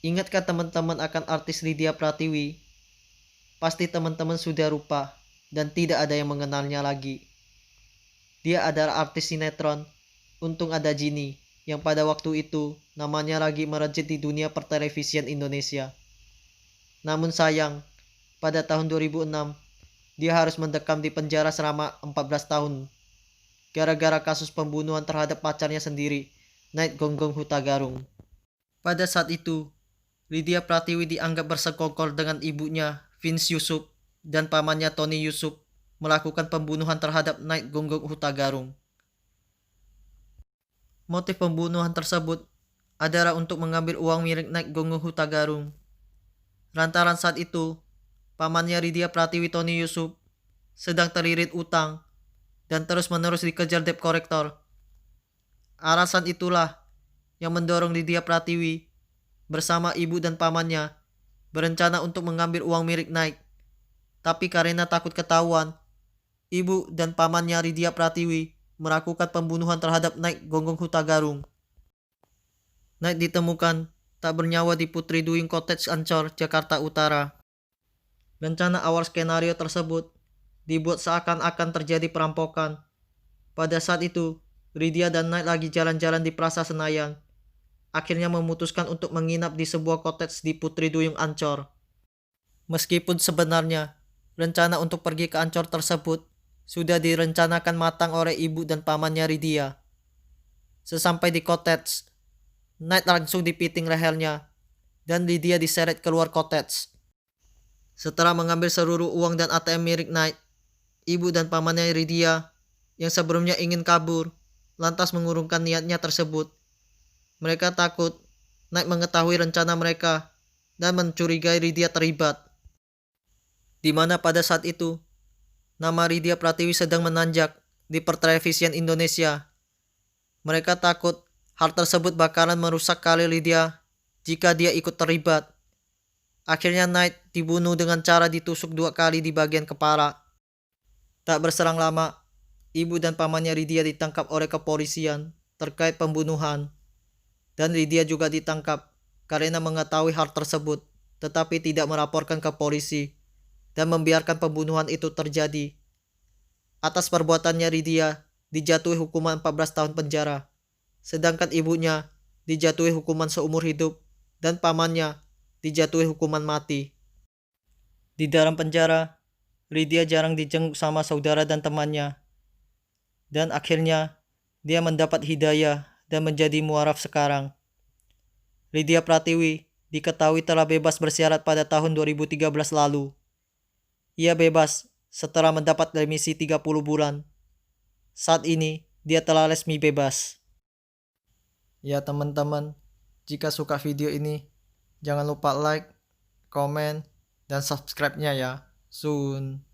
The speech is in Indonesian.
Ingatkah teman-teman akan artis Lydia Pratiwi? Pasti teman-teman sudah lupa dan tidak ada yang mengenalnya lagi. Dia adalah artis sinetron Untung Ada Jini yang pada waktu itu namanya lagi merajut di dunia pertelevisian Indonesia. Namun sayang, pada tahun 2006, dia harus mendekam di penjara selama 14 tahun gara-gara kasus pembunuhan terhadap pacarnya sendiri, Night Gonggong Hutagarung. Pada saat itu, Lydia Pratiwi dianggap bersekongkol dengan ibunya, Vince Yusuf, dan pamannya Tony Yusuf melakukan pembunuhan terhadap Night Gonggong Hutagarung. Motif pembunuhan tersebut adalah untuk mengambil uang milik Night Gonggong Hutagarung. Lantaran saat itu, pamannya Lydia Pratiwi Tony Yusuf sedang terlilit utang dan terus-menerus dikejar debt collector. Alasan itulah yang mendorong Lydia Pratiwi bersama ibu dan pamannya berencana untuk mengambil uang milik Night. Tapi karena takut ketahuan, ibu dan pamannya Lydia Pratiwi melakukan pembunuhan terhadap Night Gonggong Hutagarung. Night ditemukan tak bernyawa di Putri Duyung Cottage Ancol, Jakarta Utara. Rencana awal skenario tersebut dibuat seakan-akan terjadi perampokan. Pada saat itu, Lydia dan Night lagi jalan-jalan di Plaza Senayan. Akhirnya memutuskan untuk menginap di sebuah cottage di Putri Duyung Ancol. Meskipun sebenarnya rencana untuk pergi ke Ancol tersebut sudah direncanakan matang oleh ibu dan pamannya Lydia. Sesampai di cottage, Night langsung dipiting lehernya dan Lydia diseret keluar cottage. Setelah mengambil seluruh uang dan ATM milik Night, ibu dan pamannya Lydia yang sebelumnya ingin kabur lantas mengurungkan niatnya tersebut. Mereka takut Night mengetahui rencana mereka dan mencurigai Lydia terlibat. Di mana pada saat itu, nama Lydia Pratiwi sedang menanjak di pertelevisian Indonesia. Mereka takut hal tersebut bakalan merusak karir Lydia jika dia ikut terlibat. Akhirnya Night dibunuh dengan cara ditusuk 2 kali di bagian kepala. Tak berselang lama, ibu dan pamannya Lydia ditangkap oleh kepolisian terkait pembunuhan. Dan Lydia juga ditangkap karena mengetahui hal tersebut, tetapi tidak melaporkan ke polisi dan membiarkan pembunuhan itu terjadi. Atas perbuatannya Lydia dijatuhi hukuman 14 tahun penjara, sedangkan ibunya dijatuhi hukuman seumur hidup dan pamannya dijatuhi hukuman mati. Di dalam penjara, Lydia jarang dijenguk sama saudara dan temannya, dan akhirnya dia mendapat hidayah dan menjadi muaraf sekarang. Lydia Pratiwi diketahui telah bebas bersyarat pada tahun 2013 lalu. Ia bebas setelah mendapat remisi 30 bulan. Saat ini, dia telah resmi bebas. Ya teman-teman, jika suka video ini, jangan lupa like, komen, dan subscribe-nya ya. Soon.